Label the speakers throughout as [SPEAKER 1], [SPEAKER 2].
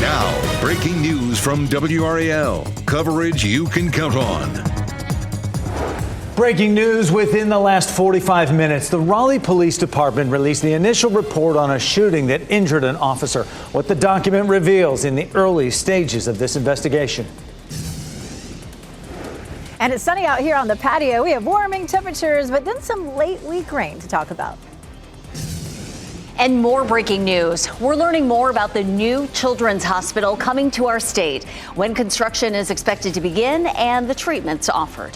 [SPEAKER 1] Now, breaking news from WRAL. Coverage you can count on.
[SPEAKER 2] Breaking news within the last 45 minutes. The Raleigh Police Department released the initial report on a shooting that injured an officer. What the document reveals in the early stages of this investigation.
[SPEAKER 3] And it's sunny out here on the patio. We have warming temperatures, but then some late week rain to talk about.
[SPEAKER 4] And more breaking news. We're learning more about the new children's hospital coming to our state, when construction is expected to begin, and the treatments offered.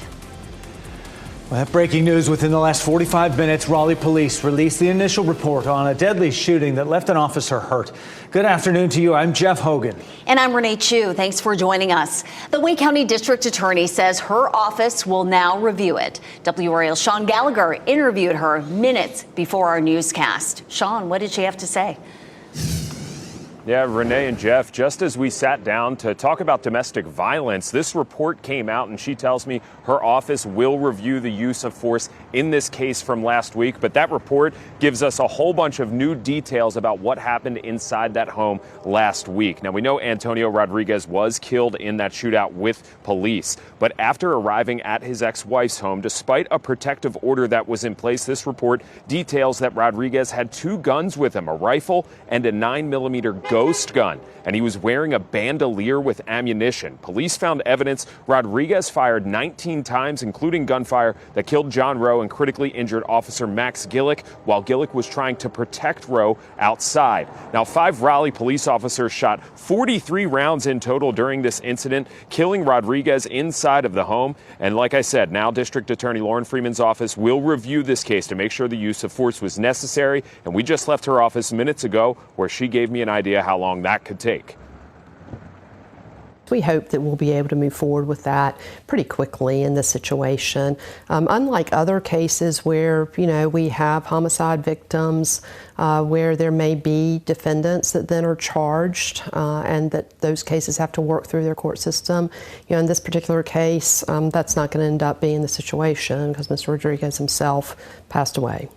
[SPEAKER 2] Well, that breaking news within the last 45 minutes. Raleigh police released the initial report on a deadly shooting that left an officer hurt. Good afternoon to you. I'm Jeff Hogan.
[SPEAKER 4] And I'm Renee Chu. Thanks for joining us. The Wayne County District Attorney says her office will now review it. WRAL's Sean Gallagher interviewed her minutes before our newscast. Sean, what did she have to say?
[SPEAKER 5] Yeah, Renee and Jeff, just as we sat down to talk about domestic violence, this report came out and she tells me her office will review the use of force in this case from last week. But that report gives us a whole bunch of new details about what happened inside that home last week. Now, we know Antonio Rodriguez was killed in that shootout with police. But after arriving at his ex-wife's home, despite a protective order that was in place, this report details that Rodriguez had two guns with him, a rifle and a 9mm ghost gun, and he was wearing a bandolier with ammunition. Police found evidence Rodriguez fired 19 times, including gunfire that killed John Rowe and critically injured Officer Max Gillick while Gillick was trying to protect Rowe outside. Now, 5 Raleigh police officers shot 43 rounds in total during this incident, killing Rodriguez inside of the home. And like I said, now District Attorney Lauren Freeman's office will review this case to make sure the use of force was necessary. And we just left her office minutes ago, where she gave me an idea how long that could take.
[SPEAKER 6] We hope that we'll be able to move forward with that pretty quickly in this situation. Unlike other cases where, we have homicide victims where there may be defendants that then are charged and that those cases have to work through their court system. In this particular case, that's not going to end up being the situation because Mr. Rodriguez himself passed away.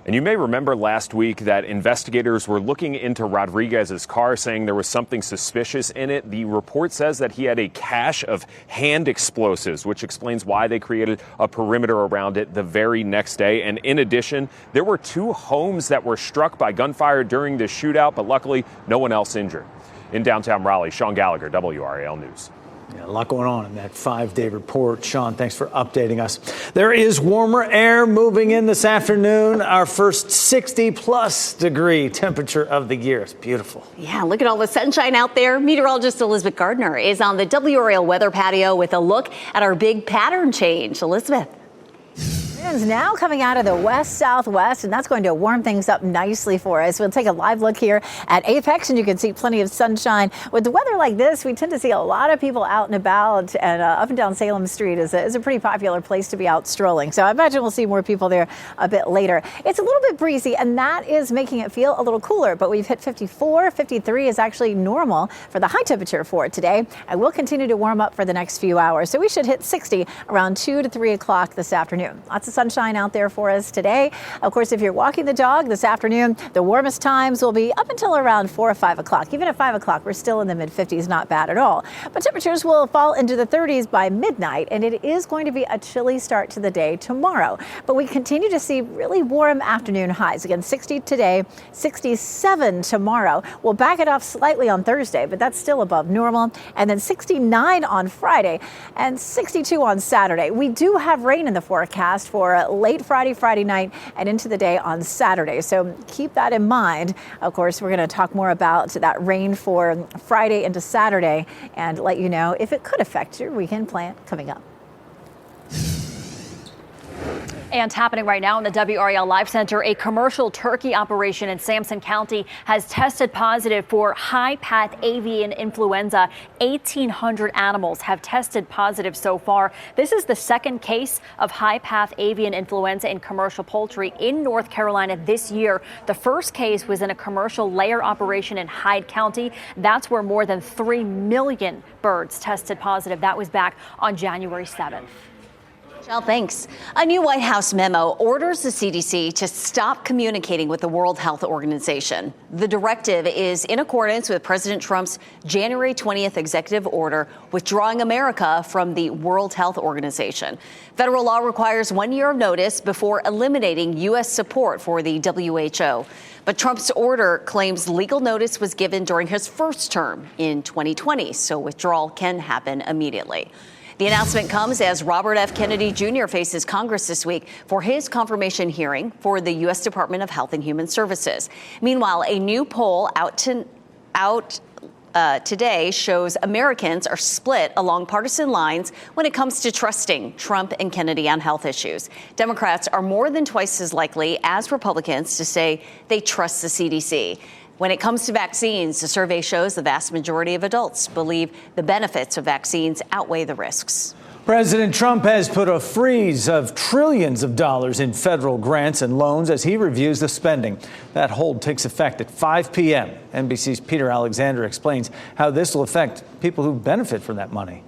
[SPEAKER 5] And you may remember last week that investigators were looking into Rodriguez's car, saying there was something suspicious in it. The report says that he had a cache of hand explosives, which explains why they created a perimeter around it the very next day. And in addition, there were 2 homes that were struck by gunfire during the shootout, but luckily no one else injured. In downtown Raleigh, Sean Gallagher, WRAL News.
[SPEAKER 2] Yeah, a lot going on in that 5-day report. Sean, thanks for updating us. There is warmer air moving in this afternoon. Our first 60-plus degree temperature of the year. It's beautiful.
[SPEAKER 4] Yeah, look at all the sunshine out there. Meteorologist Elizabeth Gardner is on the WRAL weather patio with a look at our big pattern change. Elizabeth.
[SPEAKER 3] Winds now coming out of the west-southwest, and that's going to warm things up nicely for us. We'll take a live look here at Apex, and you can see plenty of sunshine. With the weather like this, we tend to see a lot of people out and about, and up and down Salem Street is a pretty popular place to be out strolling. So I imagine we'll see more people there a bit later. It's a little bit breezy, and that is making it feel a little cooler, but we've hit 54. 53 is actually normal for the high temperature for today, and we'll continue to warm up for the next few hours. So we should hit 60 around 2 to 3 o'clock this afternoon. Lots of sunshine out there for us today. Of course, if you're walking the dog this afternoon, the warmest times will be up until around 4 or 5 o'clock. Even at 5 o'clock, we're still in the mid-50s, not bad at all. But temperatures will fall into the 30s by midnight, and it is going to be a chilly start to the day tomorrow. But we continue to see really warm afternoon highs. Again, 60 today, 67 tomorrow. We'll back it off slightly on Thursday, but that's still above normal. And then 69 on Friday and 62 on Saturday. We do have rain in the forecast for late Friday night and into the day on Saturday. So keep that in mind. Of course, we're going to talk more about that rain for Friday into Saturday and let you know if it could affect your weekend plan coming up.
[SPEAKER 7] And happening right now in the WRAL Live Center, a commercial turkey operation in Sampson County has tested positive for high-path avian influenza. 1,800 animals have tested positive so far. This is the second case of high-path avian influenza in commercial poultry in North Carolina this year. The first case was in a commercial layer operation in Hyde County. That's where more than 3 million birds tested positive. That was back on January 7th.
[SPEAKER 4] Michelle, thanks. A new White House memo orders the CDC to stop communicating with the World Health Organization. The directive is in accordance with President Trump's January 20th executive order withdrawing America from the World Health Organization. Federal law requires 1 year of notice before eliminating U.S. support for the WHO. But Trump's order claims legal notice was given during his first term in 2020, so withdrawal can happen immediately. The announcement comes as Robert F. Kennedy Jr. faces Congress this week for his confirmation hearing for the U.S. Department of Health and Human Services. Meanwhile, a new poll out today shows Americans are split along partisan lines when it comes to trusting Trump and Kennedy on health issues. Democrats are more than twice as likely as Republicans to say they trust the CDC. When it comes to vaccines, the survey shows the vast majority of adults believe the benefits of vaccines outweigh the risks.
[SPEAKER 2] President Trump has put a freeze of trillions of dollars in federal grants and loans as he reviews the spending. That hold takes effect at 5 p.m. NBC's Peter Alexander explains how this will affect people who benefit from that money.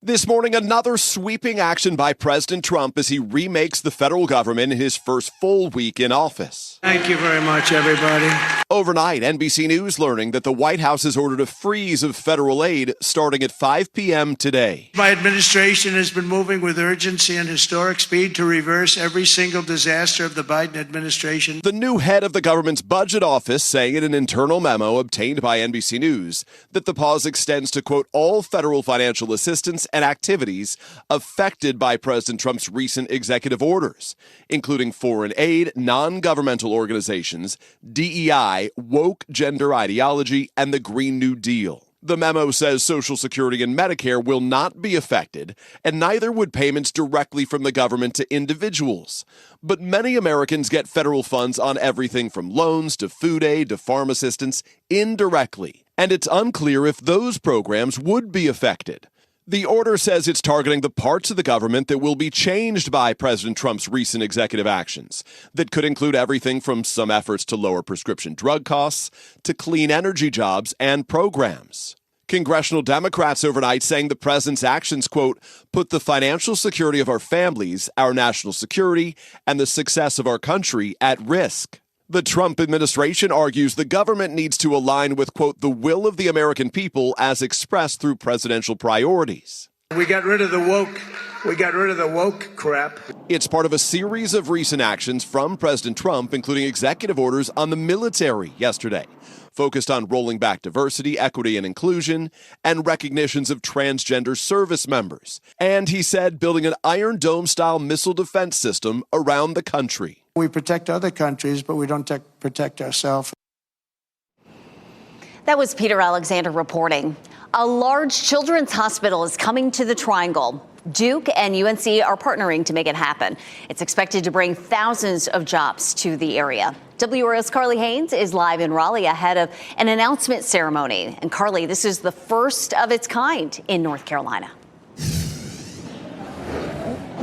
[SPEAKER 8] This morning, another sweeping action by President Trump as he remakes the federal government in his first full week in office.
[SPEAKER 9] Thank you very much, everybody.
[SPEAKER 8] Overnight, NBC News learning that the White House has ordered a freeze of federal aid starting at 5 p.m. today.
[SPEAKER 9] My administration has been moving with urgency and historic speed to reverse every single disaster of the Biden administration.
[SPEAKER 8] The new head of the government's budget office saying in an internal memo obtained by NBC News that the pause extends to, quote, all federal financial assistance and activities affected by President Trump's recent executive orders, including foreign aid, non-governmental organizations, DEI, woke gender ideology, and the Green New Deal. The memo says Social Security and Medicare will not be affected, and neither would payments directly from the government to individuals. But many Americans get federal funds on everything from loans to food aid to farm assistance indirectly, and it's unclear if those programs would be affected. The order says it's targeting the parts of the government that will be changed by President Trump's recent executive actions that could include everything from some efforts to lower prescription drug costs to clean energy jobs and programs. Congressional Democrats overnight saying the president's actions, quote, put the financial security of our families, our national security, and the success of our country at risk. The Trump administration argues the government needs to align with, quote, the will of the American people as expressed through presidential priorities.
[SPEAKER 9] We got rid of the woke crap.
[SPEAKER 8] It's part of a series of recent actions from President Trump, including executive orders on the military yesterday, focused on rolling back diversity, equity, and inclusion, and recognitions of transgender service members. And he said building an Iron Dome-style missile defense system around the country.
[SPEAKER 9] We protect other countries, but we don't protect ourselves.
[SPEAKER 4] That was Peter Alexander reporting. A large children's hospital is coming to the Triangle. Duke and UNC are partnering to make it happen. It's expected to bring thousands of jobs to the area. WRAL's Carly Haynes is live in Raleigh ahead of an announcement ceremony. And Carly, this is the first of its kind in North Carolina.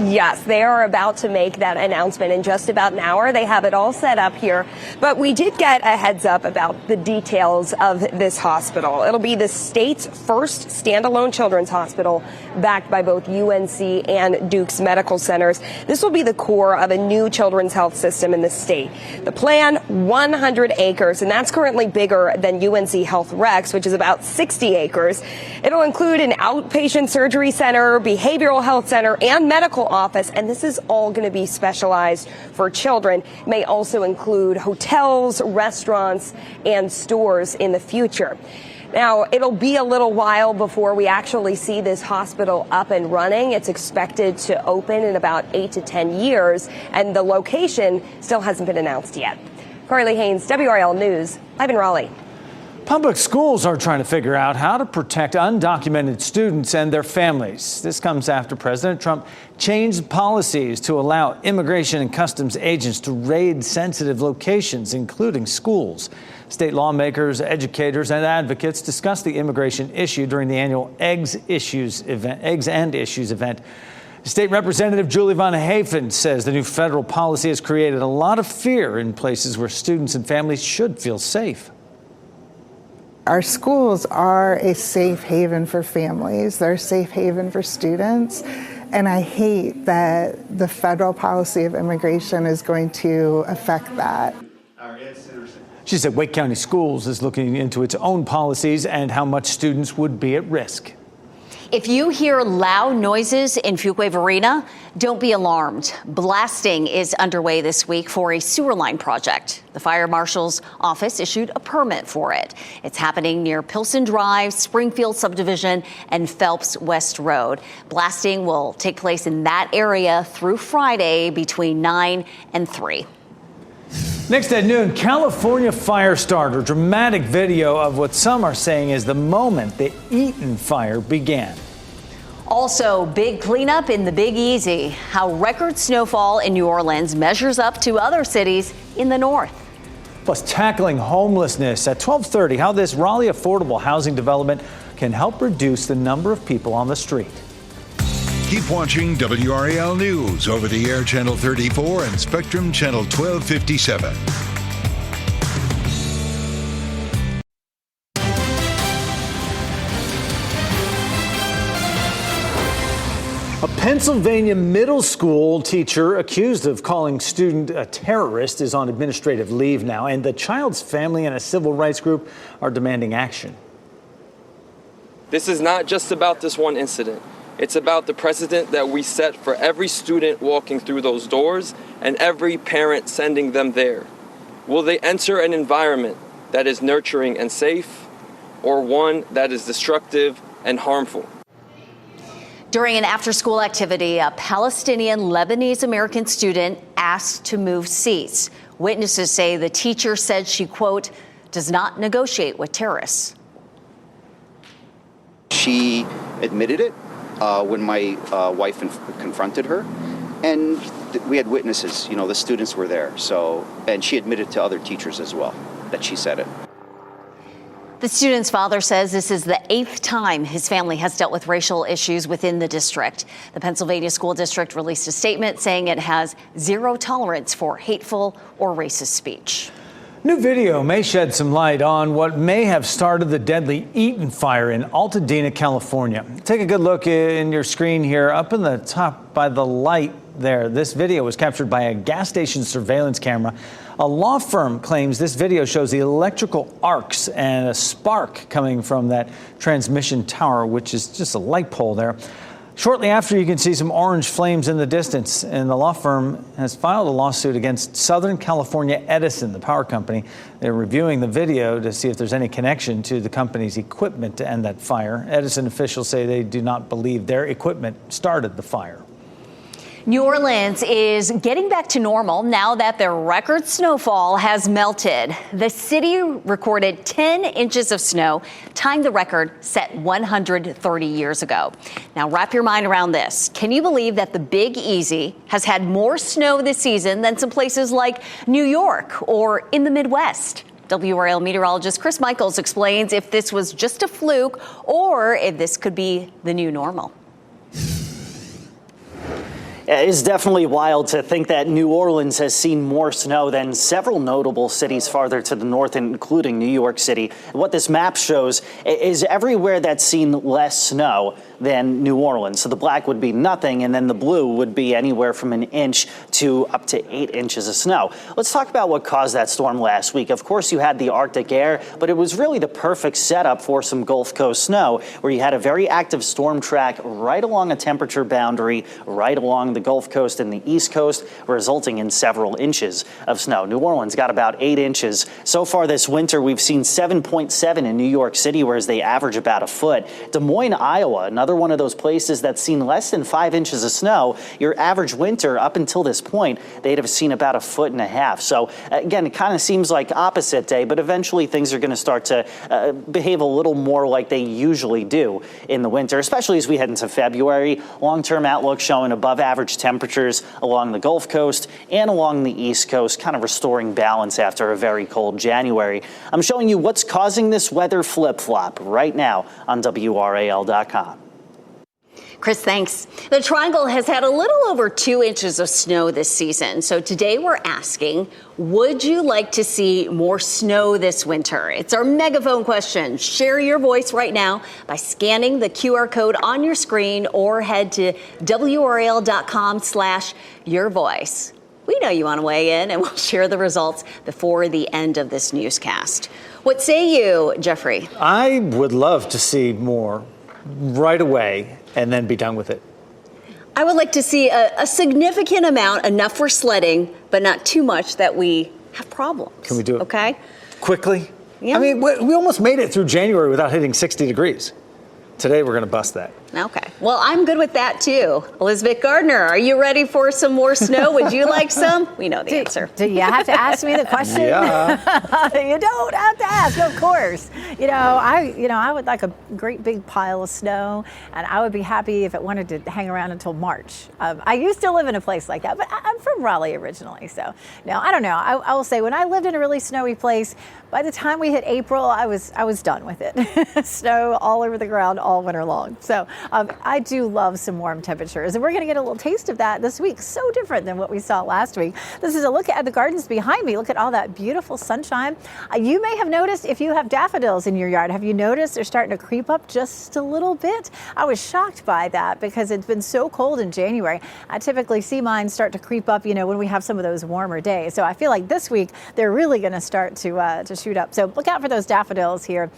[SPEAKER 10] Yes, they are about to make that announcement in just about an hour. They have it all set up here. But we did get a heads up about the details of this hospital. It'll be the state's first standalone children's hospital backed by both UNC and Duke's medical centers. This will be the core of a new children's health system in the state. The plan, 100 acres, and that's currently bigger than UNC Health Rex, which is about 60 acres. It'll include an outpatient surgery center, behavioral health center, and medical office, and this is all going to be specialized for children. It may also include hotels, restaurants, and stores in the future. Now, it'll be a little while before we actually see this hospital up and running. It's expected to open in about 8 to 10 years, and the location still hasn't been announced yet. Carly Haynes, WRAL News, live in Raleigh.
[SPEAKER 2] Public schools are trying to figure out how to protect undocumented students and their families. This comes after President Trump changed policies to allow immigration and customs agents to raid sensitive locations, including schools. State lawmakers, educators, and advocates discussed the immigration issue during the annual Eggs and Issues event. State Representative Julie Von Hafen says the new federal policy has created a lot of fear in places where students and families should feel safe.
[SPEAKER 11] Our schools are a safe haven for families. They're a safe haven for students. And I hate that the federal policy of immigration is going to affect that.
[SPEAKER 2] She said Wake County Schools is looking into its own policies and how much students would be at risk.
[SPEAKER 4] If you hear loud noises in Fuquay Arena, don't be alarmed. Blasting is underway this week for a sewer line project. The fire marshal's office issued a permit for it. It's happening near Pilsen Drive, Springfield Subdivision, and Phelps West Road. Blasting will take place in that area through Friday between 9 and 3.
[SPEAKER 2] Next at noon, California fire starter. Dramatic video of what some are saying is the moment the Eaton fire began.
[SPEAKER 4] Also, big cleanup in the Big Easy. How record snowfall in New Orleans measures up to other cities in the north.
[SPEAKER 2] Plus, tackling homelessness at 12:30. How this Raleigh affordable housing development can help reduce the number of people on the street.
[SPEAKER 1] Keep watching WRAL News over the air Channel 34 and Spectrum Channel 1257.
[SPEAKER 2] A Pennsylvania middle school teacher accused of calling student a terrorist is on administrative leave now, and the child's family and a civil rights group are demanding action.
[SPEAKER 12] This is not just about this one incident. It's about the precedent that we set for every student walking through those doors and every parent sending them there. Will they enter an environment that is nurturing and safe, or one that is destructive and harmful?
[SPEAKER 4] During an after-school activity, a Palestinian Lebanese-American student asked to move seats. Witnesses say the teacher said she, quote, does not negotiate with terrorists.
[SPEAKER 13] She admitted it when my wife confronted her, and we had witnesses. You know, the students were there. So, and she admitted to other teachers as well that she said it.
[SPEAKER 4] The student's father says this is the 8th time his family has dealt with racial issues within the district. The Pennsylvania School District released a statement saying it has zero tolerance for hateful or racist speech.
[SPEAKER 2] New video may shed some light on what may have started the deadly Eaton fire in Altadena, California. Take a good look in your screen here up in the top by the light there. This video was captured by a gas station surveillance camera. A law firm claims this video shows the electrical arcs and a spark coming from that transmission tower, which is just a light pole there. Shortly after, you can see some orange flames in the distance, and the law firm has filed a lawsuit against Southern California Edison, the power company. They're reviewing the video to see if there's any connection to the company's equipment to end that fire. Edison officials say they do not believe their equipment started the fire.
[SPEAKER 4] New Orleans is getting back to normal now that their record snowfall has melted. The city recorded 10 inches of snow, tying the record set 130 years ago. Now, wrap your mind around this. Can you believe that the Big Easy has had more snow this season than some places like New York or in the Midwest? WRAL meteorologist Chris Michaels explains if this was just a fluke or if this could be the new normal.
[SPEAKER 14] It's definitely wild to think that New Orleans has seen more snow than several notable cities farther to the north, including New York City. What this map shows is everywhere that's seen less snow than New Orleans. So the black would be nothing, and then the blue would be anywhere from an inch to up to 8 inches of snow. Let's talk about what caused that storm last week. Of course, you had the Arctic air, but it was really the perfect setup for some Gulf Coast snow, where you had a very active storm track right along a temperature boundary, right along the Gulf Coast and the East Coast, resulting in several inches of snow. New Orleans got about 8 inches. So far this winter, we've seen 7.7 in New York City, whereas they average about a foot. Des Moines, Iowa, another one of those places that's seen less than 5 inches of snow. Your average winter up until this point, they'd have seen about 1.5 feet. So again, it kind of seems like opposite day, but eventually things are going to start to behave a little more like they usually do in the winter, especially as we head into February. Long-term outlook showing above average temperatures along the Gulf Coast and along the East Coast, kind of restoring balance after a very cold January. I'm showing you what's causing this weather flip-flop right now on WRAL.com.
[SPEAKER 4] Chris, thanks. The Triangle has had a little over 2 inches of snow this season. So today we're asking, would you like to see more snow this winter? It's our megaphone question. Share your voice right now by scanning the QR code on your screen or head to WRAL.com/yourvoice. We know you want to weigh in, and we'll share the results before the end of this newscast. What say you, Jeffrey?
[SPEAKER 2] I would love to see more right away and then be done with it.
[SPEAKER 4] I would like to see a significant amount, enough for sledding, but not too much that we have problems.
[SPEAKER 2] Can we do it?
[SPEAKER 4] Okay.
[SPEAKER 2] Quickly?
[SPEAKER 4] Yeah.
[SPEAKER 2] I mean, we almost made it through January without hitting 60 degrees. Today, we're going to bust that.
[SPEAKER 4] Okay. Well, I'm good with that, too. Elizabeth Gardner, are you ready for some more snow? Would you like some? We know the answer.
[SPEAKER 3] Do you have to ask me the question?
[SPEAKER 2] Yeah.
[SPEAKER 3] You don't have to ask, of course. I would like a great big pile of snow, and I would be happy if it wanted to hang around until March. I used to live in a place like that, but I'm from Raleigh originally, so no, I don't know. I will say when I lived in a really snowy place, by the time we hit April, I was done with it. Snow all over the ground all winter long. So I do love some warm temperatures, and we're going to get a little taste of that this week. So different than what we saw last week. This is a look at the gardens behind me. Look at all that beautiful sunshine. You may have noticed if you have daffodils in your yard, have you noticed they're starting to creep up just a little bit? I was shocked by that because it's been so cold in January. I typically see mine start to creep up, when we have some of those warmer days. So I feel like this week they're really going to start to shoot up. So look out for those daffodils here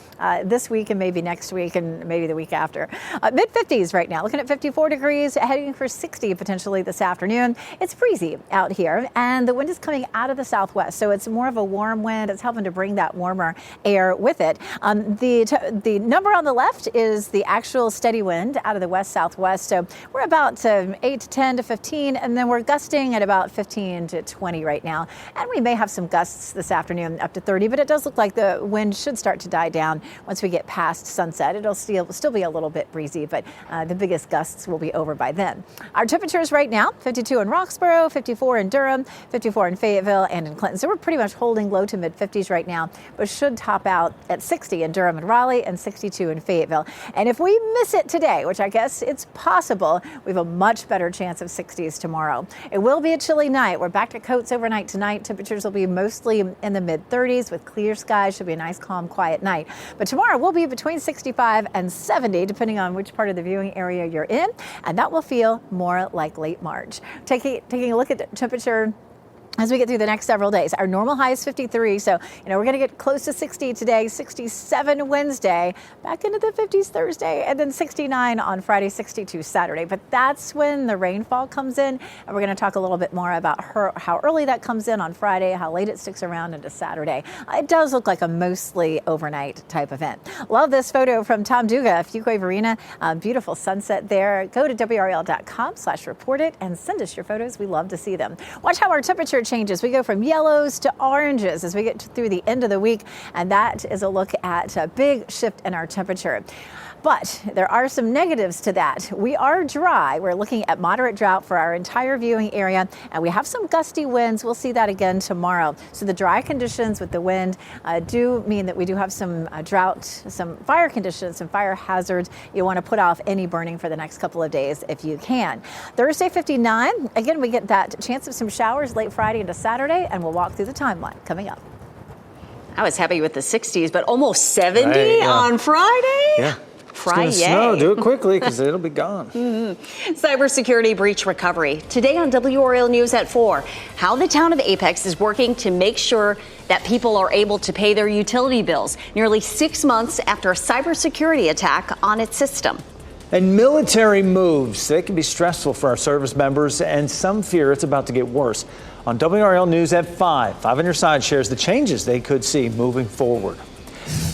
[SPEAKER 3] this week and maybe next week and maybe the week after. Mid-50s right now, looking at 54 degrees, heading for 60 potentially this afternoon. It's breezy out here, and the wind is coming out of the southwest, so it's more of a warm wind. It's helping to bring that warmer air with it. The number on the left is the actual steady wind out of the west-southwest, so we're about 8 to 10 to 15, and then we're gusting at about 15 to 20 right now, and we may have some gusts this afternoon up to 30, but it does look like the wind should start to die down once we get past sunset. It'll still be a little bit breezy, but the biggest gusts will be over by then. Our temperatures right now, 52 in Roxborough, 54 in Durham, 54 in Fayetteville and in Clinton. So we're pretty much holding low to mid 50s right now, but should top out at 60 in Durham and Raleigh and 62 in Fayetteville. And if we miss it today, which I guess it's possible, we have a much better chance of 60s tomorrow. It will be a chilly night. We're back to coats overnight tonight. Temperatures will be mostly in the mid 30s with clear skies. Should be a nice, calm, quiet night. But tomorrow will be between 65 and 70, depending on which part of the viewing area you're in, and that will feel more like late March. Taking a look at the temperature as we get through the next several days. Our normal high is 53, so we're going to get close to 60 today, 67 Wednesday, back into the 50s Thursday, and then 69 on Friday, 62 Saturday. But that's when the rainfall comes in, and we're going to talk a little bit more about how early that comes in on Friday, how late it sticks around into Saturday. It does look like a mostly overnight type event. Love this photo from Tom Duga of Fuquay Arena. Beautiful sunset there. Go to WRAL.com/report it and send us your photos. We love to see them. Watch how our temperature changes. We go from yellows to oranges as we get through the end of the week, and that is a look at a big shift in our temperature. But there are some negatives to that. We are dry. We're looking at moderate drought for our entire viewing area, and we have some gusty winds. We'll see that again tomorrow. So the dry conditions with the wind do mean that we do have some drought, some fire conditions, some fire hazards. You want to put off any burning for the next couple of days if you can. Thursday, 59. Again, we get that chance of some showers late Friday into Saturday, and we'll walk through the timeline coming up.
[SPEAKER 4] I was happy with the 60s, but almost 70 on Friday?
[SPEAKER 2] Yeah.
[SPEAKER 4] Friday.
[SPEAKER 2] Snow. Do it quickly because it'll be gone.
[SPEAKER 4] Cybersecurity breach recovery. Today on WRAL News at 4, how the town of Apex is working to make sure that people are able to pay their utility bills nearly 6 months after a cybersecurity attack on its system.
[SPEAKER 2] And military moves, they can be stressful for our service members, and some fear it's about to get worse. On WRAL News at 5 on your side shares the changes they could see moving forward.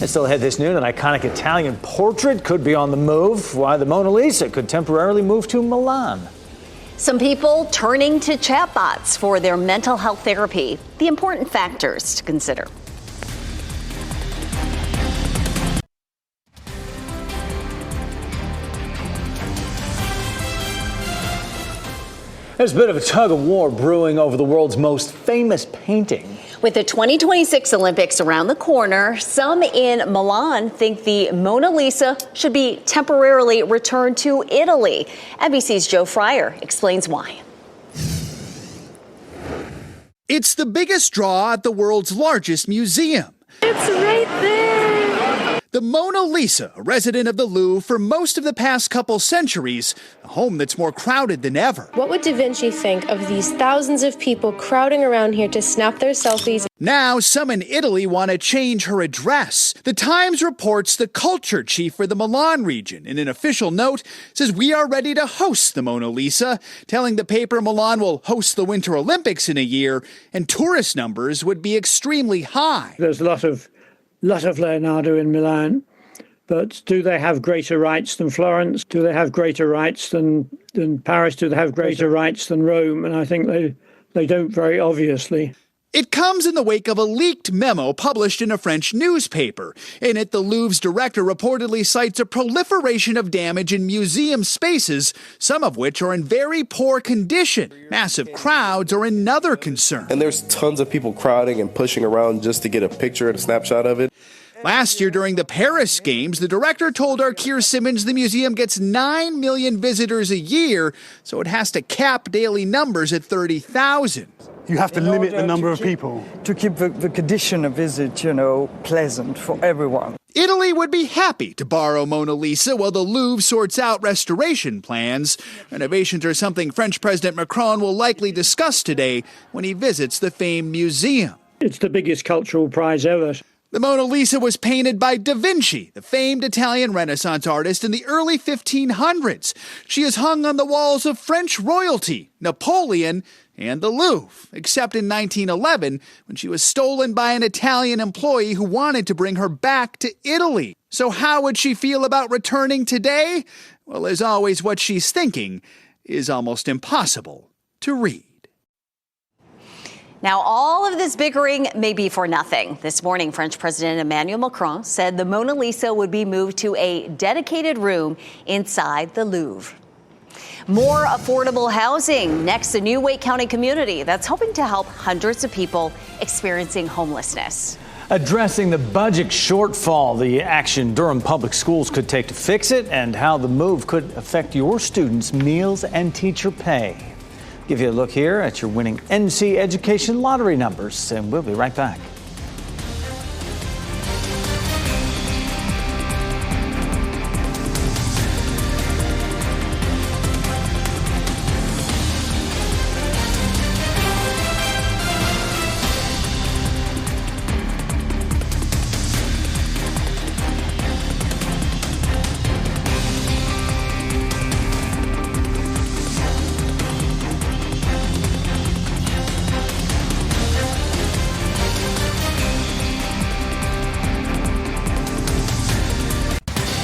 [SPEAKER 2] And still ahead this noon, an iconic Italian portrait could be on the move, while the Mona Lisa could temporarily move to Milan.
[SPEAKER 4] Some people turning to chatbots for their mental health therapy. The important factors to consider.
[SPEAKER 2] There's a bit of a tug of war brewing over the world's most famous painting.
[SPEAKER 4] With the 2026 Olympics around the corner, some in Milan think the Mona Lisa should be temporarily returned to Italy. NBC's Joe Fryer explains why.
[SPEAKER 15] It's the biggest draw at the world's largest museum.
[SPEAKER 16] It's right there.
[SPEAKER 15] The Mona Lisa, a resident of the Louvre for most of the past couple centuries, a home that's more crowded than ever.
[SPEAKER 16] What would Da Vinci think of these thousands of people crowding around here to snap their selfies?
[SPEAKER 15] Now, some in Italy want to change her address. The Times reports the culture chief for the Milan region, in an official note, says we are ready to host the Mona Lisa, telling the paper Milan will host the Winter Olympics in a year, and tourist numbers would be extremely high.
[SPEAKER 17] There's a lot of Leonardo in Milan, but do they have greater rights than Florence? Do they have greater rights than Paris? Do they have greater rights than Rome? And I think they don't, very obviously.
[SPEAKER 15] It comes in the wake of a leaked memo published in a French newspaper. In it, the Louvre's director reportedly cites a proliferation of damage in museum spaces, some of which are in very poor condition. Massive crowds are another concern.
[SPEAKER 18] And there's tons of people crowding and pushing around just to get a picture and a snapshot of it.
[SPEAKER 15] Last year during the Paris Games, the director told our Keir Simmons the museum gets 9 million visitors a year, so it has to cap daily numbers at 30,000.
[SPEAKER 19] You have to limit the number of people.
[SPEAKER 20] To keep the condition of visit, pleasant for everyone.
[SPEAKER 15] Italy would be happy to borrow Mona Lisa while the Louvre sorts out restoration plans. Renovations are something French President Macron will likely discuss today when he visits the famed museum.
[SPEAKER 17] It's the biggest cultural prize ever.
[SPEAKER 15] The Mona Lisa was painted by Da Vinci, the famed Italian Renaissance artist in the early 1500s. She is hung on the walls of French royalty, Napoleon, and the Louvre, except in 1911 when she was stolen by an Italian employee who wanted to bring her back to Italy. So how would she feel about returning today? Well, as always, what she's thinking is almost impossible to read.
[SPEAKER 4] Now, all of this bickering may be for nothing. This morning, French President Emmanuel Macron said the Mona Lisa would be moved to a dedicated room inside the Louvre. More affordable housing. Next, a new Wake County community that's hoping to help hundreds of people experiencing homelessness.
[SPEAKER 2] Addressing the budget shortfall, the action Durham Public Schools could take to fix it, and how the move could affect your students' meals and teacher pay. Give you a look here at your winning NC Education lottery numbers, and we'll be right back.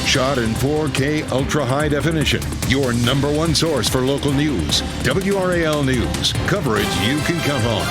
[SPEAKER 1] Shot in 4K ultra high definition. Your number one source for local news. WRAL News. Coverage you can count on.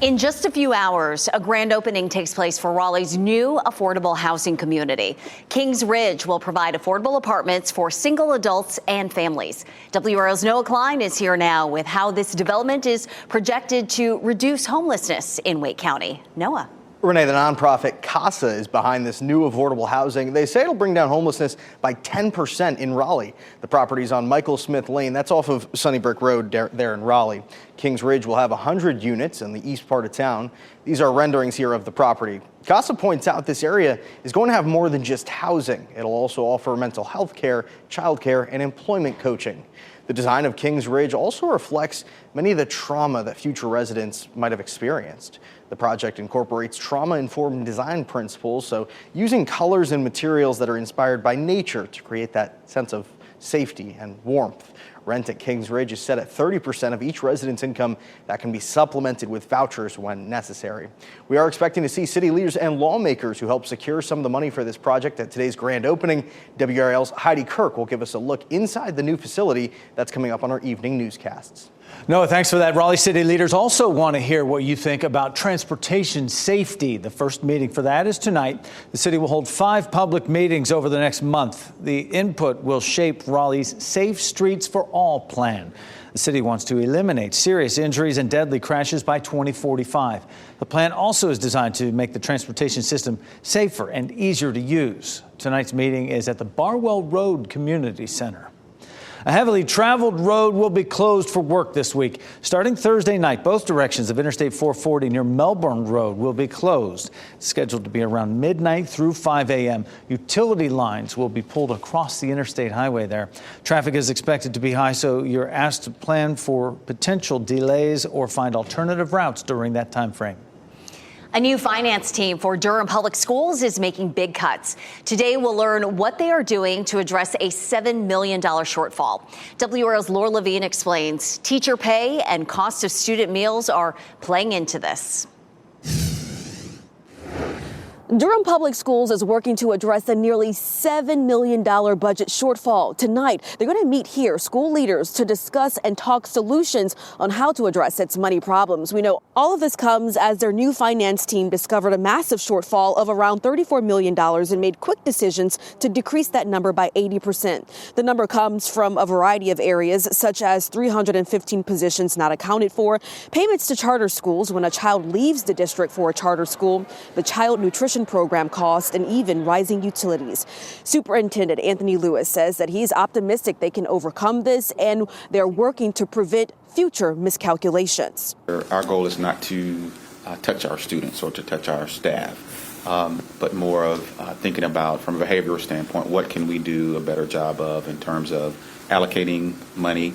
[SPEAKER 4] In just a few hours, a grand opening takes place for Raleigh's new affordable housing community. Kings Ridge will provide affordable apartments for single adults and families. WRAL's Noah Klein is here now with how this development is projected to reduce homelessness in Wake County. Noah.
[SPEAKER 21] Renee, the nonprofit CASA is behind this new affordable housing. They say it'll bring down homelessness by 10% in Raleigh. The property's on Michael Smith Lane. That's off of Sunnybrick Road there in Raleigh. Kings Ridge will have 100 units in the east part of town. These are renderings here of the property. CASA points out this area is going to have more than just housing. It'll also offer mental health care, child care, and employment coaching. The design of Kings Ridge also reflects many of the trauma that future residents might have experienced. The project incorporates trauma-informed design principles, so using colors and materials that are inspired by nature to create that sense of safety and warmth. Rent at Kings Ridge is set at 30% of each resident's income that can be supplemented with vouchers when necessary. We are expecting to see city leaders and lawmakers who help secure some of the money for this project at today's grand opening. WRAL's Heidi Kirk will give us a look inside the new facility that's coming up on our evening newscasts.
[SPEAKER 2] Noah, thanks for that. Raleigh city leaders also want to hear what you think about transportation safety. The first meeting for that is tonight. The city will hold 5 public meetings over the next month. The input will shape Raleigh's Safe Streets for All plan. The city wants to eliminate serious injuries and deadly crashes by 2045. The plan also is designed to make the transportation system safer and easier to use. Tonight's meeting is at the Barwell Road Community Center. A heavily traveled road will be closed for work this week. Starting Thursday night, both directions of Interstate 440 near Melbourne Road will be closed. It's scheduled to be around midnight through 5 a.m. Utility lines will be pulled across the interstate highway there. Traffic is expected to be high, so you're asked to plan for potential delays or find alternative routes during that time frame.
[SPEAKER 4] A new finance team for Durham Public Schools is making big cuts. Today, we'll learn what they are doing to address a $7 million shortfall. WRAL's Laura Levine explains teacher pay and cost of student meals are playing into this.
[SPEAKER 6] Durham Public Schools is working to address a nearly $7 million budget shortfall. Tonight, they're going to meet here, school leaders, to discuss and talk solutions on how to address its money problems. We know all of this comes as their new finance team discovered a massive shortfall of around $34 million and made quick decisions to decrease that number by 80%. The number comes from a variety of areas, such as 315 positions not accounted for, payments to charter schools when a child leaves the district for a charter school, the child nutrition program cost, and even rising utilities. Superintendent Anthony Lewis says that he's optimistic they can overcome this, and they're working to prevent future miscalculations.
[SPEAKER 22] Our goal is not to touch our students or to touch our staff, but more of thinking about, from a behavioral standpoint, what can we do a better job of in terms of allocating money.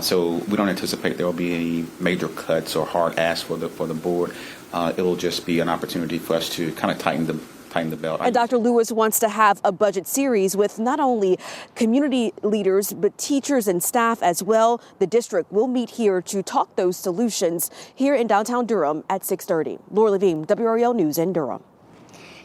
[SPEAKER 22] So we don't anticipate there will be any major cuts or hard asks for the board. It'll just be an opportunity for us to kind of tighten the belt.
[SPEAKER 6] And Dr. Lewis wants to have a budget series with not only community leaders, but teachers and staff as well. The district will meet here to talk those solutions here in downtown Durham at 6:30. Laura Levine, WRAL News in Durham.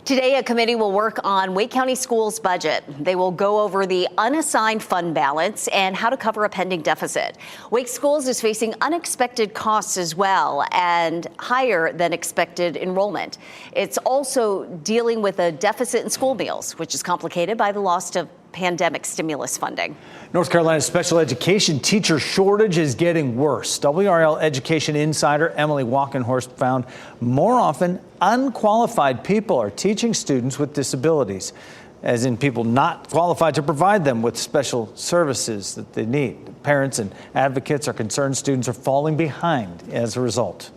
[SPEAKER 4] Today, a committee will work on Wake County Schools' budget. They will go over the unassigned fund balance and how to cover a pending deficit. Wake Schools is facing unexpected costs as well and higher than expected enrollment. It's also dealing with a deficit in school meals, which is complicated by the loss of pandemic stimulus funding.
[SPEAKER 2] North Carolina's special education teacher shortage is getting worse. WRAL education insider Emily Walkenhorst found more often unqualified people are teaching students with disabilities, as in people not qualified to provide them with special services that they need. Parents and advocates are concerned students are falling behind as a result.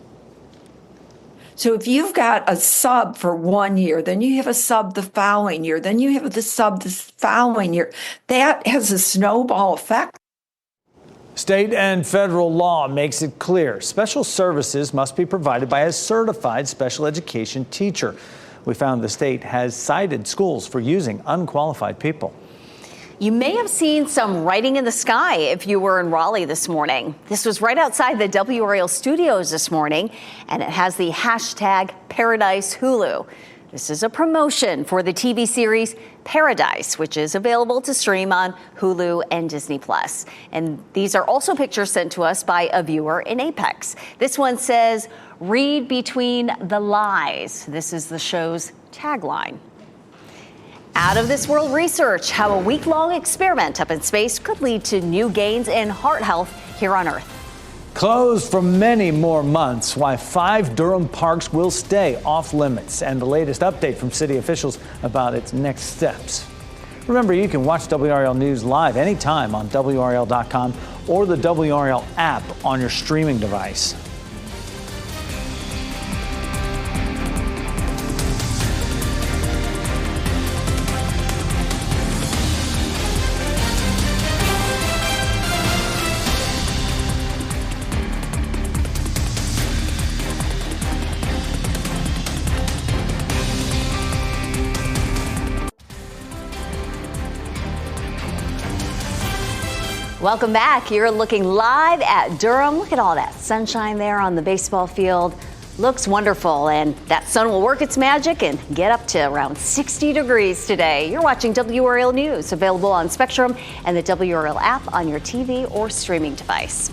[SPEAKER 23] So if you've got a sub for 1 year, then you have a sub the following year, then you have the sub the following year, that has a snowball effect.
[SPEAKER 2] State and federal law makes it clear special services must be provided by a certified special education teacher. We found the state has cited schools for using unqualified people.
[SPEAKER 4] You may have seen some writing in the sky if you were in Raleigh this morning. This was right outside the WRAL studios this morning, and it has the hashtag Paradise Hulu. This is a promotion for the TV series Paradise, which is available to stream on Hulu and Disney+. And these are also pictures sent to us by a viewer in Apex. This one says, "Read between the lies." This is the show's tagline. Out of this world research, how a week-long experiment up in space could lead to new gains in heart health here on Earth.
[SPEAKER 2] Closed for many more months, why 5 Durham parks will stay off limits, and the latest update from city officials about its next steps. Remember, you can watch WRAL News live anytime on WRAL.com or the WRAL app on your streaming device.
[SPEAKER 4] Welcome back. You're looking live at Durham. Look at all that sunshine there on the baseball field. Looks wonderful, and that sun will work its magic and get up to around 60 degrees today. You're watching WRAL News, available on Spectrum and the WRAL app on your TV or streaming device.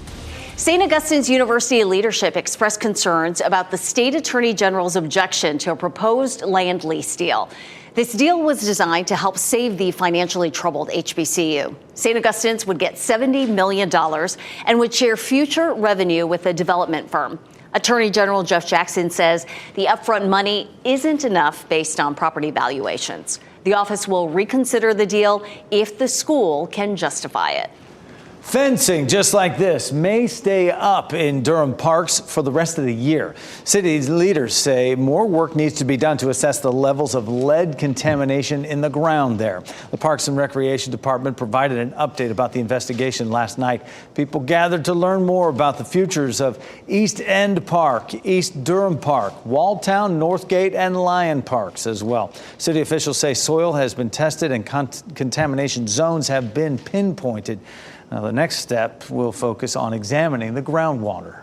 [SPEAKER 4] St. Augustine's University leadership expressed concerns about the state attorney general's objection to a proposed land lease deal. This deal was designed to help save the financially troubled HBCU. St. Augustine's would get $70 million and would share future revenue with a development firm. Attorney General Jeff Jackson says the upfront money isn't enough based on property valuations. The office will reconsider the deal if the school can justify it.
[SPEAKER 2] Fencing just like this may stay up in Durham parks for the rest of the year. City leaders say more work needs to be done to assess the levels of lead contamination in the ground there. The Parks and Recreation Department provided an update about the investigation last night. People gathered to learn more about the futures of East End Park, East Durham Park, Walltown, Northgate, and Lyon Parks as well. City officials say soil has been tested and contamination zones have been pinpointed. Now, the next step will focus on examining the groundwater.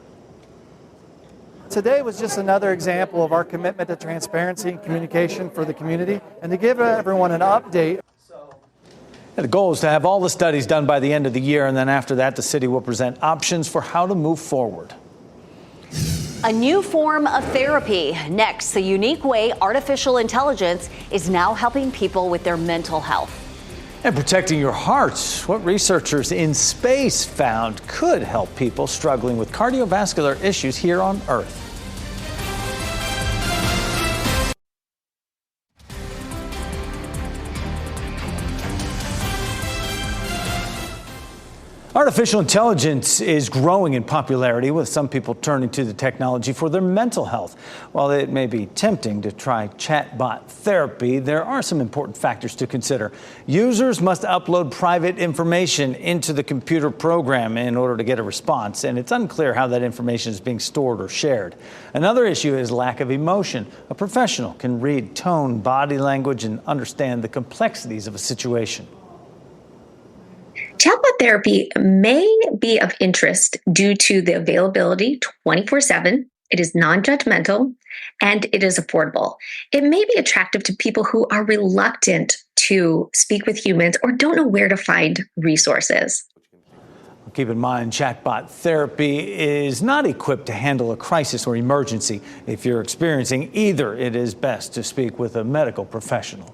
[SPEAKER 5] Today was just another example of our commitment to transparency and communication for the community and to give everyone an update.
[SPEAKER 2] The goal is to have all the studies done by the end of the year, and then after that, the city will present options for how to move forward.
[SPEAKER 4] A new form of therapy. Next, the unique way artificial intelligence is now helping people with their mental health.
[SPEAKER 2] And protecting your heart, what researchers in space found could help people struggling with cardiovascular issues here on Earth. Artificial intelligence is growing in popularity, with some people turning to the technology for their mental health. While it may be tempting to try chatbot therapy, there are some important factors to consider. Users must upload private information into the computer program in order to get a response, and it's unclear how that information is being stored or shared. Another issue is lack of emotion. A professional can read tone, body language, and understand the complexities of a situation.
[SPEAKER 7] Chatbot therapy may be of interest due to the availability 24/7. It is non-judgmental and it is affordable. It may be attractive to people who are reluctant to speak with humans or don't know where to find resources.
[SPEAKER 2] Keep in mind, chatbot therapy is not equipped to handle a crisis or emergency. If you're experiencing either, it is best to speak with a medical professional.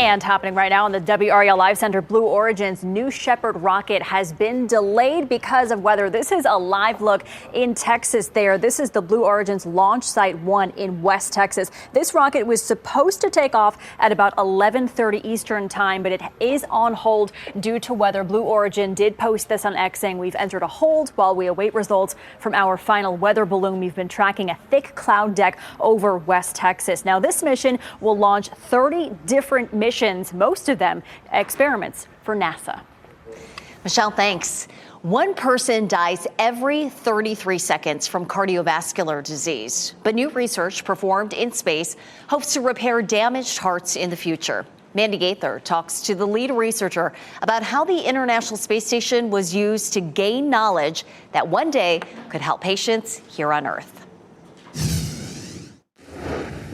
[SPEAKER 8] And happening right now in the WRAL Live Center, Blue Origin's New Shepard rocket has been delayed because of weather. This is a live look in Texas there. This is the Blue Origin's Launch Site 1 in West Texas. This rocket was supposed to take off at about 11:30 Eastern time, but it is on hold due to weather. Blue Origin did post this on X saying we've entered a hold while we await results from our final weather balloon. We've been tracking a thick cloud deck over West Texas. Now, this mission will launch 30 different missions, most of them experiments for NASA.
[SPEAKER 4] Michelle, thanks. One person dies every 33 seconds from cardiovascular disease, but new research performed in space hopes to repair damaged hearts in the future. Mandy Gaither talks to the lead researcher about how the International Space Station was used to gain knowledge that one day could help patients here on Earth.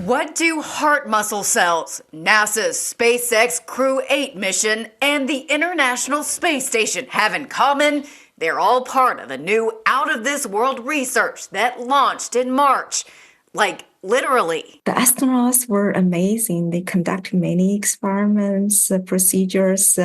[SPEAKER 24] What do heart muscle cells, NASA's SpaceX Crew 8 mission, and the International Space Station have in common? They're all part of the new out-of-this-world research that launched in March. Like, literally.
[SPEAKER 25] The astronauts were amazing. They conducted many experiments, procedures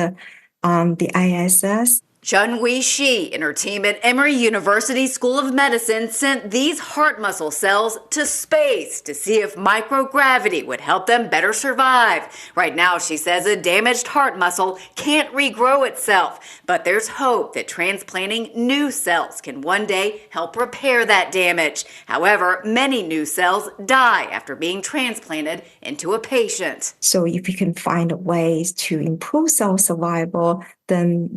[SPEAKER 25] on the ISS.
[SPEAKER 24] Chun-Wei Shi and her team at Emory University School of Medicine sent these heart muscle cells to space to see if microgravity would help them better survive. Right now, she says a damaged heart muscle can't regrow itself, but there's hope that transplanting new cells can one day help repair that damage. However, many new cells die after being transplanted into a patient.
[SPEAKER 25] So if you can find ways to improve cell survival, then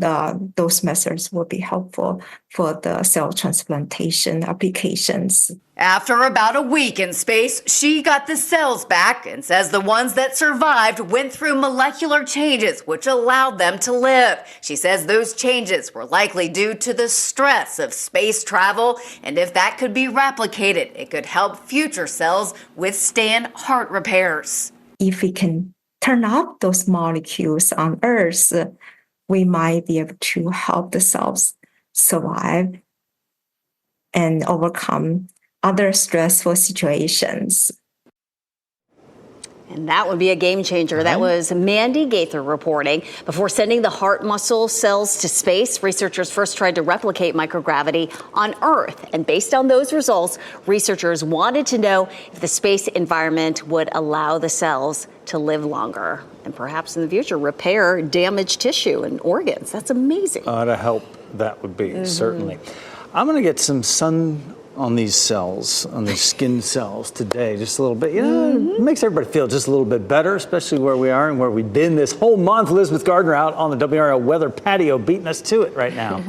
[SPEAKER 25] those methods will be helpful for the cell transplantation applications.
[SPEAKER 24] After about a week in space, she got the cells back and says the ones that survived went through molecular changes which allowed them to live. She says those changes were likely due to the stress of space travel, and if that could be replicated, it could help future cells withstand heart repairs.
[SPEAKER 25] If we can turn up those molecules on Earth, we might be able to help the cells survive and overcome other stressful situations.
[SPEAKER 4] And that would be a game changer. That was Mandy Gaither reporting. Before sending the heart muscle cells to space, researchers first tried to replicate microgravity on Earth. And based on those results, researchers wanted to know if the space environment would allow the cells to live longer and perhaps in the future repair damaged tissue and organs. That's amazing.
[SPEAKER 2] To help, that would be, certainly. I'm going to get some sun on these cells, on these skin cells today, just a little bit. You know, it makes everybody feel just a little bit better, especially where we are and where we've been this whole month. Elizabeth Gardner out on the WRAL weather patio beating us to it right now.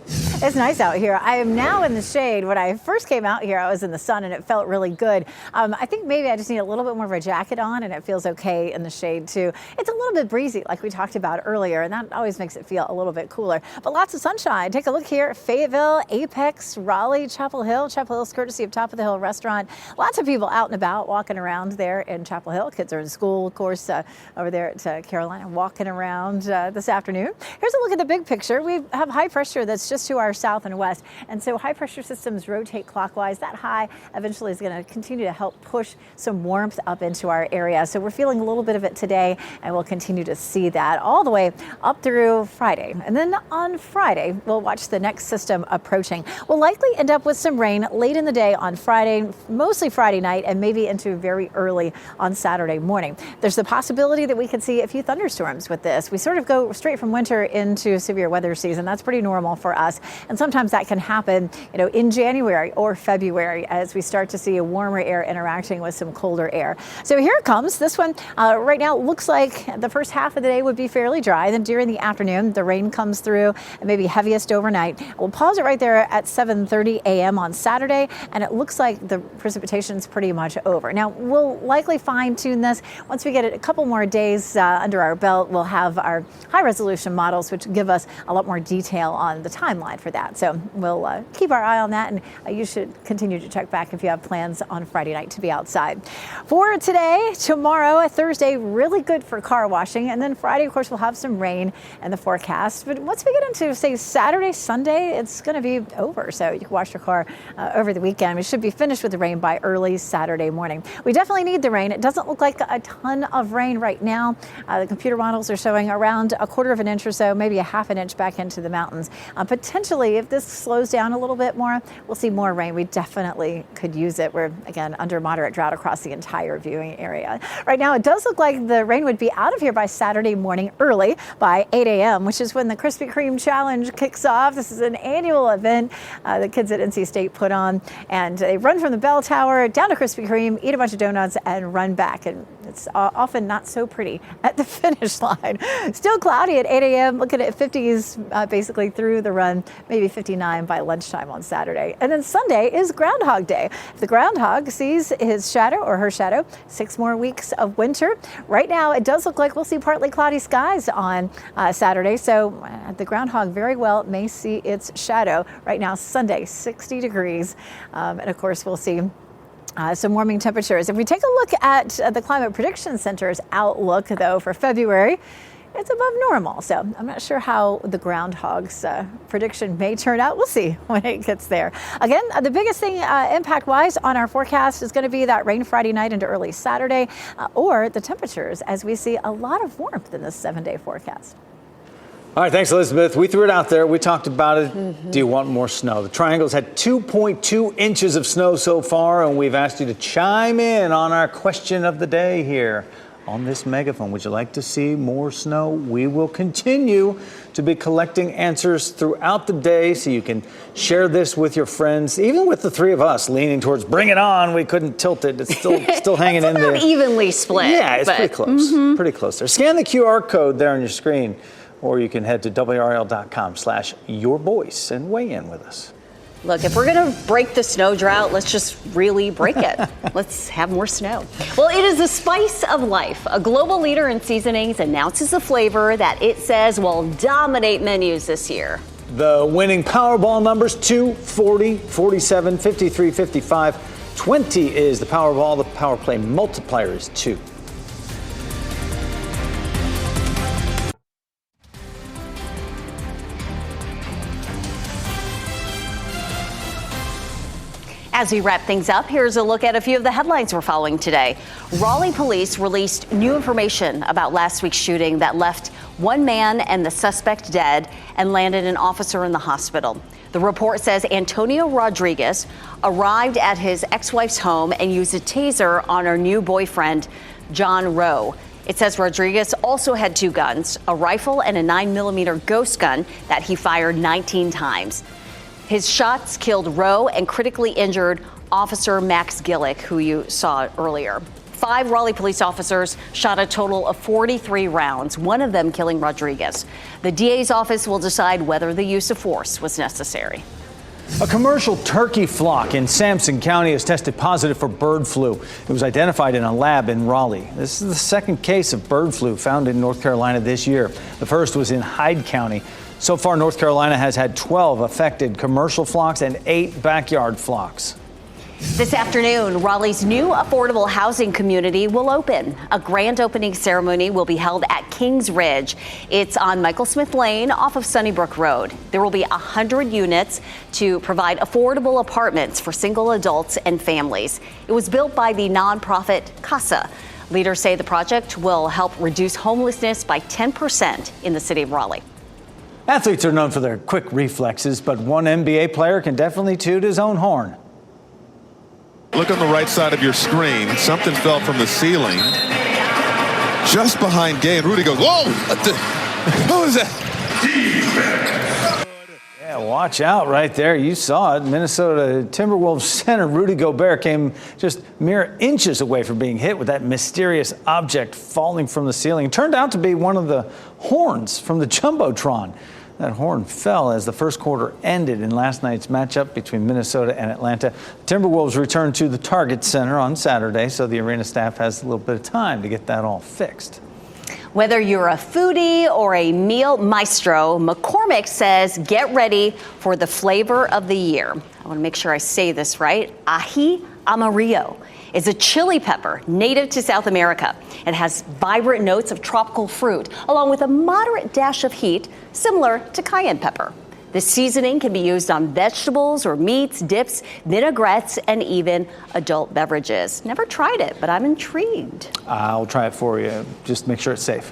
[SPEAKER 3] It's nice out here. I am now in the shade. When I first came out here, I was in the sun and it felt really good. I think maybe I just need a little bit more of a jacket on and it feels okay in the shade too. It's a little bit breezy like we talked about earlier, and that always makes it feel a little bit cooler. But lots of sunshine. Take a look here. Fayetteville, Apex, Raleigh, Chapel Hill. Chapel Hill's courtesy of Top of the Hill Restaurant. Lots of people out and about walking around there in Chapel Hill. Kids are in school, of course, over there at Carolina, walking around this afternoon. Here's a look at the big picture. We have high pressure that's just to our south and west. And so high pressure systems rotate clockwise. That high eventually is going to continue to help push some warmth up into our area. So we're feeling a little bit of it today, and we'll continue to see that all the way up through Friday. And then on Friday, we'll watch the next system approaching. We'll likely end up with some rain late in the day on Friday, mostly Friday night, and maybe into very early on Saturday morning. There's the possibility that we could see a few thunderstorms with this. We sort of go straight from winter into severe weather season. That's pretty normal for us. And sometimes that can happen, in January or February as we start to see a warmer air interacting with some colder air. So here it comes. This one right now looks like the first half of the day would be fairly dry. Then during the afternoon, the rain comes through and maybe heaviest overnight. We'll pause it right there at 7:30 a.m. on Saturday, and it looks like the precipitation's pretty much over. Now, we'll likely fine tune this. Once we get it a couple more days under our belt, we'll have our high resolution models, which give us a lot more detail on the timeline for that. So we'll keep our eye on that, and you should continue to check back if you have plans on Friday night to be outside. For today, tomorrow, Thursday, really good for car washing, and then Friday, of course, we'll have some rain in the forecast. But once we get into, say, Saturday, Sunday, it's going to be over, so you can wash your car over the weekend. We should be finished with the rain by early Saturday morning. We definitely need the rain. It doesn't look like a ton of rain right now. The computer models are showing around 1/4 of an inch or so, maybe 1/2 an inch back into the mountains. Potentially, if this slows down a little bit more, we'll see more rain. We definitely could use it. We're, again, under moderate drought across the entire viewing area. Right now, it does look like the rain would be out of here by Saturday morning early by 8 a.m., which is when the Krispy Kreme Challenge kicks off. This is an annual event the kids at NC State put on, and they run from the bell tower down to Krispy Kreme, eat a bunch of donuts, and run back. And it's often not so pretty at the finish line. Still cloudy at 8 a.m., looking at 50s basically through the run, maybe 59 by lunchtime on Saturday. And then Sunday is Groundhog Day. If the groundhog sees his shadow or her shadow, 6 more weeks of winter. Right now, it does look like we'll see partly cloudy skies on Saturday, so the groundhog very well may see its shadow. Right now, Sunday, 60 degrees. And of course, we'll see some warming temperatures. If we take a look at the Climate Prediction Center's outlook, though, for February, it's above normal. So I'm not sure how the groundhog's prediction may turn out. We'll see when it gets there. Again, the biggest thing impact-wise on our forecast is going to be that rain Friday night into early Saturday, or the temperatures as we see a lot of warmth in this 7-day forecast.
[SPEAKER 2] All right, thanks, Elizabeth. We threw it out there. We talked about it. Do you want more snow? The Triangle's had 2.2 inches of snow so far, and we've asked you to chime in on our question of the day here on this megaphone. Would you like to see more snow? We will continue to be collecting answers throughout the day, so you can share this with your friends. Even with the three of us leaning towards bring it on, we couldn't tilt it. It's still hanging in there.
[SPEAKER 4] Evenly split.
[SPEAKER 2] Yeah, it's pretty close. Pretty close there. Scan the QR code there on your screen, or you can head to WRAL.com/yourvoice and weigh in with us.
[SPEAKER 4] Look, if we're going to break the snow drought, let's just really break it. Let's have more snow. Well, it is the spice of life. A global leader in seasonings announces a flavor that it says will dominate menus this year.
[SPEAKER 2] The winning Powerball numbers 2, 40, 47, 53, 55. 20 is the Powerball. The Power Play multiplier is 2.
[SPEAKER 4] As we wrap things up, here's a look at a few of the headlines we're following today. Raleigh police released new information about last week's shooting that left one man and the suspect dead and landed an officer in the hospital. The report says Antonio Rodriguez arrived at his ex-wife's home and used a taser on her new boyfriend, John Rowe. It says Rodriguez also had two guns, a rifle and a 9mm ghost gun that he fired 19 times. His shots killed Rowe and critically injured Officer Max Gillick, who you saw earlier. 5 Raleigh police officers shot a total of 43 rounds, one of them killing Rodriguez. The DA's office will decide whether the use of force was necessary.
[SPEAKER 2] A commercial turkey flock in Sampson County has tested positive for bird flu. It was identified in a lab in Raleigh. This is the second case of bird flu found in North Carolina this year. The first was in Hyde County. So far, North Carolina has had 12 affected commercial flocks and 8 backyard flocks.
[SPEAKER 4] This afternoon, Raleigh's new affordable housing community will open. A grand opening ceremony will be held at Kings Ridge. It's on Michael Smith Lane off of Sunnybrook Road. There will be 100 units to provide affordable apartments for single adults and families. It was built by the nonprofit CASA. Leaders say the project will help reduce homelessness by 10% in the city of Raleigh.
[SPEAKER 2] Athletes are known for their quick reflexes, but one NBA player can definitely toot his own horn.
[SPEAKER 9] Look on the right side of your screen. Something fell from the ceiling. Just behind Gay, and Rudy goes, whoa! Who is that?
[SPEAKER 2] Yeah, watch out right there. You saw it. Minnesota Timberwolves center Rudy Gobert came just mere inches away from being hit with that mysterious object falling from the ceiling. It turned out to be one of the horns from the Jumbotron. That horn fell as the first quarter ended in last night's matchup between Minnesota and Atlanta. Timberwolves returned to the Target Center on Saturday, so the arena staff has a little bit of time to get that all fixed.
[SPEAKER 4] Whether you're a foodie or a meal maestro, McCormick says get ready for the flavor of the year. I want to make sure I say this right. Ají amarillo is a chili pepper native to South America. It has vibrant notes of tropical fruit, along with a moderate dash of heat, similar to cayenne pepper. This seasoning can be used on vegetables or meats, dips, vinaigrettes, and even adult beverages. Never tried it, but I'm intrigued.
[SPEAKER 2] I'll try it for you. Just make sure it's safe.